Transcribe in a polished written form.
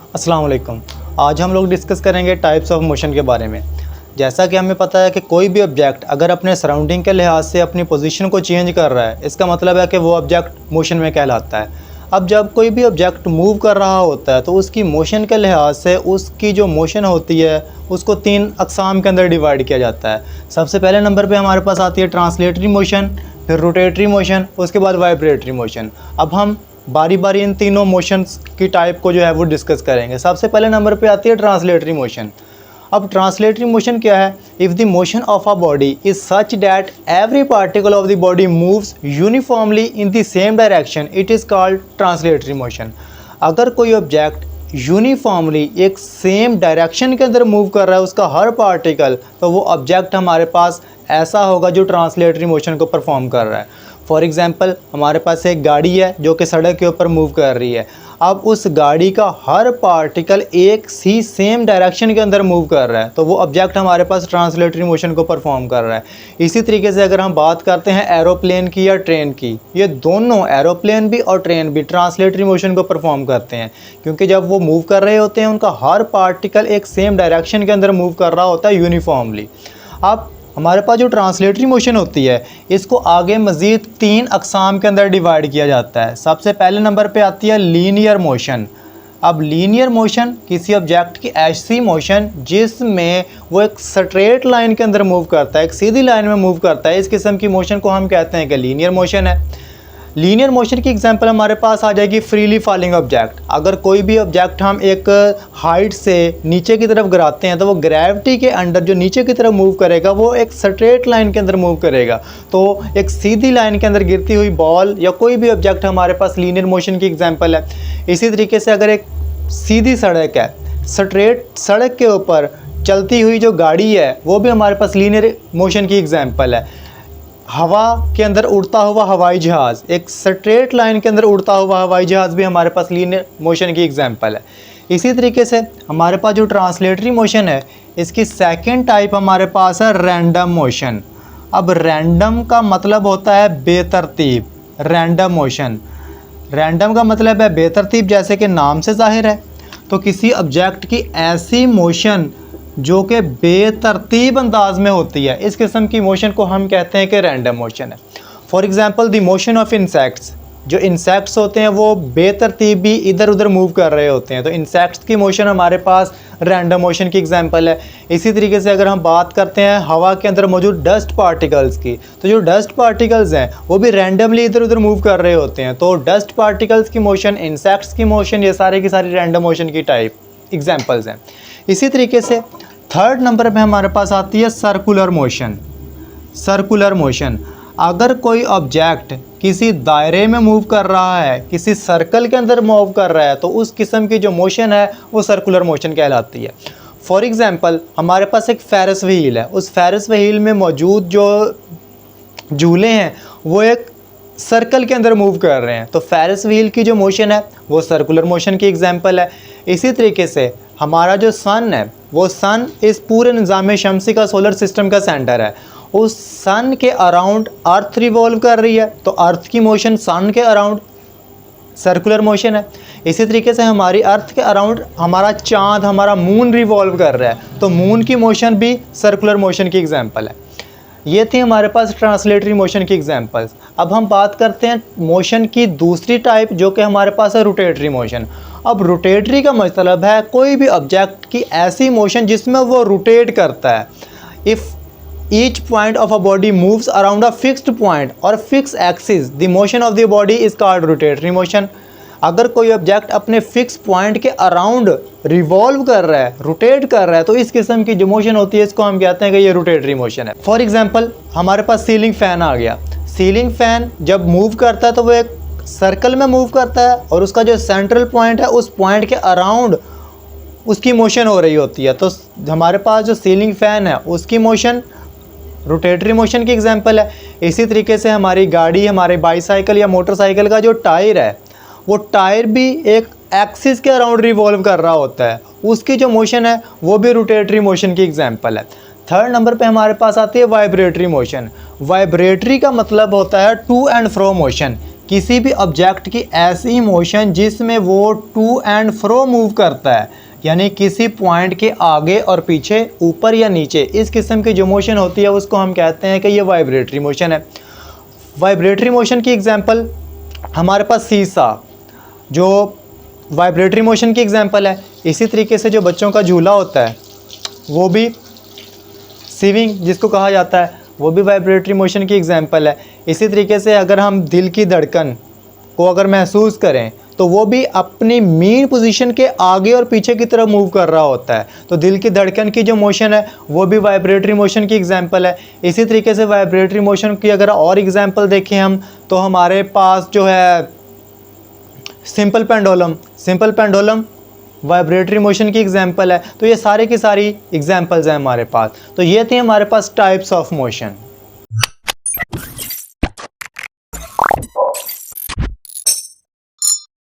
अस्सलाम वालेकुम। आज हम लोग डिस्कस करेंगे टाइप्स ऑफ मोशन के बारे में। जैसा कि हमें पता है कि कोई भी ऑब्जेक्ट अगर अपने सराउंडिंग के लिहाज से अपनी पोजीशन को चेंज कर रहा है, इसका मतलब है कि वो ऑब्जेक्ट मोशन में कहलाता है। अब जब कोई भी ऑब्जेक्ट मूव कर रहा होता है तो उसकी मोशन के लिहाज से उसकी जो मोशन होती है उसको 3 अक़साम के अंदर डिवाइड किया जाता है। सबसे पहले नंबर पे हमारे पास आती है ट्रांसलेटरी मोशन, फिर रोटेटरी मोशन, उसके बाद वाइब्रेटरी मोशन। अब हम बारी बारी इन तीनों मोशंस की टाइप को जो है वो डिस्कस करेंगे। सबसे पहले नंबर पे आती है ट्रांसलेटरी मोशन। अब ट्रांसलेटरी मोशन क्या है? If the motion of a body is such that every particle of the body moves uniformly in the same direction, it is called translatory motion. अगर कोई ऑब्जेक्ट यूनिफॉर्मली एक same direction के अंदर move कर रहा है उसका हर पार्टिकल, तो वो ऑब्जेक्ट हमारे पास ऐसा होगा जो ट्रांसलेटरी मोशन को परफॉर्म कर रहा है। फॉर एग्ज़ाम्पल, हमारे पास एक गाड़ी है जो कि सड़क के ऊपर मूव कर रही है। अब उस गाड़ी का हर पार्टिकल एक सी सेम डायरेक्शन के अंदर मूव कर रहा है, तो वो ऑब्जेक्ट हमारे पास ट्रांसलेटरी मोशन को परफॉर्म कर रहा है। इसी तरीके से अगर हम बात करते हैं एरोप्लेन की या ट्रेन की, ये दोनों एरोप्लेन भी और ट्रेन भी ट्रांसलेटरी मोशन को परफॉर्म करते हैं, क्योंकि जब वो मूव कर रहे होते हैं उनका हर पार्टिकल एक सेम डायरेक्शन के अंदर मूव कर रहा होता है यूनिफॉर्मली। अब हमारे पास जो ट्रांसलेटरी मोशन होती है इसको आगे मज़ीद 3 अक़साम के अंदर डिवाइड किया जाता है। सबसे पहले नंबर पे आती है लीनियर मोशन। अब लीनियर मोशन किसी ऑब्जेक्ट की ऐसी मोशन जिसमें वो एक स्ट्रेट लाइन के अंदर मूव करता है, एक सीधी लाइन में मूव करता है, इस किस्म की मोशन को हम कहते हैं कि लीनियर मोशन है। लीनियर मोशन की एग्जांपल हमारे पास आ जाएगी फ्रीली फॉलिंग ऑब्जेक्ट। अगर कोई भी ऑब्जेक्ट हम एक हाइट से नीचे की तरफ गिराते हैं तो वो ग्रेविटी के अंडर जो नीचे की तरफ मूव करेगा वो एक स्ट्रेट लाइन के अंदर मूव करेगा। तो एक सीधी लाइन के अंदर गिरती हुई बॉल या कोई भी ऑब्जेक्ट हमारे पास लीनियर मोशन की एग्जांपल है। इसी तरीके से अगर एक सीधी सड़क है, स्ट्रेट सड़क के ऊपर चलती हुई जो गाड़ी है वो भी हमारे पास लीनियर मोशन की एग्जांपल है। हवा के अंदर उड़ता हुआ हवाई जहाज़, एक स्ट्रेट लाइन के अंदर उड़ता हुआ हवाई जहाज़ भी हमारे पास लीनियर मोशन की एग्जांपल है। इसी तरीके से हमारे पास जो ट्रांसलेटरी मोशन है इसकी सेकंड टाइप हमारे पास है रैंडम मोशन। अब रैंडम का मतलब होता है बेतरतीब। रैंडम मोशन, रैंडम का मतलब है बेतरतीब, जैसे कि नाम से जाहिर है। तो किसी ऑब्जेक्ट की ऐसी मोशन जो कि बेतरतीब अंदाज में होती है, इस किस्म की मोशन को हम कहते हैं कि रैंडम मोशन है। For example, the motion of insects. जो इंसेक्ट्स होते हैं वो बेतरतीब भी इधर उधर मूव कर रहे होते हैं, तो इंसेक्ट्स की मोशन हमारे पास रैंडम मोशन की एग्जांपल है। इसी तरीके से अगर हम बात करते हैं हवा के अंदर मौजूद डस्ट पार्टिकल्स की, तो जो डस्ट पार्टिकल्स हैं वो भी रैंडमली इधर उधर मूव कर रहे होते हैं। तो डस्ट पार्टिकल्स की मोशन, इंसेक्ट्स की मोशन, ये सारे की सारी रैंडम मोशन की टाइप एग्जाम्पल्स हैं। इसी तरीके से थर्ड नंबर पे हमारे पास आती है सर्कुलर मोशन। सर्कुलर मोशन, अगर कोई ऑब्जेक्ट किसी दायरे में मूव कर रहा है, किसी सर्कल के अंदर मूव कर रहा है, तो उस किस्म की जो मोशन है वो सर्कुलर मोशन कहलाती है। फॉर एग्ज़ाम्पल, हमारे पास एक फेरिस व्हील है, उस फेरिस व्हील में मौजूद जो झूले हैं वो एक सर्कल के अंदर मूव कर रहे हैं, तो फेरिस व्हील की जो मोशन है वो सर्कुलर मोशन की एग्जांपल है। इसी तरीके से हमारा जो सन है, वो सन इस पूरे निज़ाम शमसी का, सोलर सिस्टम का सेंटर है। उस सन के अराउंड अर्थ रिवॉल्व कर रही है, तो अर्थ की मोशन सन के अराउंड सर्कुलर मोशन है। इसी तरीके से हमारी अर्थ के अराउंड हमारा चाँद, हमारा मून रिवॉल्व कर रहा है, तो मून की मोशन भी सर्कुलर मोशन की एग्जांपल है। ये थी हमारे पास ट्रांसलेटरी मोशन की एग्जांपल्स। अब हम बात करते हैं मोशन की दूसरी टाइप जो कि हमारे पास है रोटेटरी मोशन। अब रोटेटरी का मतलब है कोई भी ऑब्जेक्ट की ऐसी मोशन जिसमें वो रोटेट करता है। If each point of a body moves around a fixed point और fix axis, the motion of the body is called rotatory motion. अगर कोई ऑब्जेक्ट अपने फिक्स पॉइंट के अराउंड रिवॉल्व कर रहा है, रोटेट कर रहा है, तो इस किस्म की जो मोशन होती है इसको हम कहते हैं कि ये रोटेटरी मोशन है। फॉर एग्जांपल, हमारे पास सीलिंग फ़ैन आ गया। सीलिंग फ़ैन जब मूव करता है तो वो एक सर्कल में मूव करता है और उसका जो सेंट्रल पॉइंट है उस पॉइंट के अराउंड उसकी मोशन हो रही होती है। तो हमारे पास जो सीलिंग फ़ैन है उसकी मोशन रोटेटरी मोशन की एग्जांपल है। इसी तरीके से हमारी गाड़ी, हमारे बाईसाइकिल या मोटरसाइकिल का जो टायर है वो टायर भी एक एक्सिस के अराउंड रिवॉल्व कर रहा होता है, उसकी जो मोशन है वो भी रोटेटरी मोशन की एग्जांपल है। थर्ड नंबर पे हमारे पास आती है वाइब्रेटरी मोशन। वाइब्रेटरी का मतलब होता है टू एंड फ्रो मोशन। किसी भी ऑब्जेक्ट की ऐसी मोशन जिसमें वो टू एंड फ्रो मूव करता है, यानी किसी पॉइंट के आगे और पीछे, ऊपर या नीचे, इस किस्म की जो मोशन होती है उसको हम कहते हैं कि ये वाइब्रेटरी मोशन है। वाइब्रेटरी मोशन की एग्जांपल हमारे पास सीसा, जो वाइब्रेटरी मोशन की एग्जांपल है। इसी तरीके से जो बच्चों का झूला होता है वो भी स्विंग जिसको कहा जाता है, वो भी वाइब्रेटरी मोशन की एग्जांपल है। इसी तरीके से अगर हम दिल की धड़कन को अगर महसूस करें तो वो भी अपनी मेन पोजीशन के आगे और पीछे की तरफ मूव कर रहा होता है। तो दिल की धड़कन की जो मोशन है वो भी वाइब्रेटरी मोशन की एग्जांपल है। इसी तरीके से वाइब्रेटरी मोशन की अगर और एग्जांपल देखें हम, तो हमारे पास जो है सिंपल पेंडुलम वाइब्रेटरी मोशन की एग्जांपल है। तो ये सारे की सारी एग्जांपल्स हैं हमारे पास। तो ये थी हमारे पास टाइप्स ऑफ मोशन।